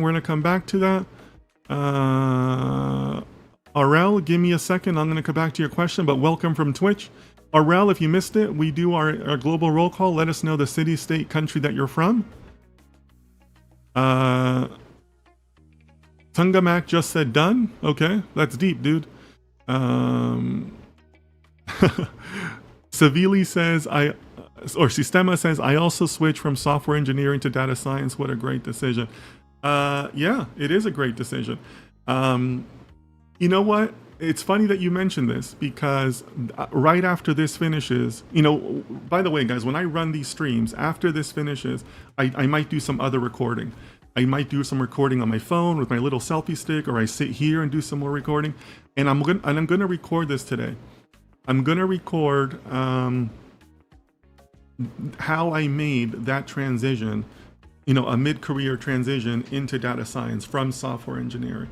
We're going to come back to that. Arel, give me a second. I'm going to come back to your question, but welcome from Twitch. Arel, if you missed it, we do our global roll call. Let us know the city, state, country that you're from. Tungamac just said done. Okay, that's deep, dude. Savili says, Sistema says, I also switched from software engineering to data science. What a great decision. Yeah, it is a great decision. You know what? It's funny that you mentioned this because right after this finishes, by the way, guys, when I run these streams, after this finishes, I might do some other recording. I might do some recording on my phone with my little selfie stick, or I sit here and do some more recording. And I'm gonna record this today. I'm gonna record how I made that transition, a mid-career transition into data science from software engineering.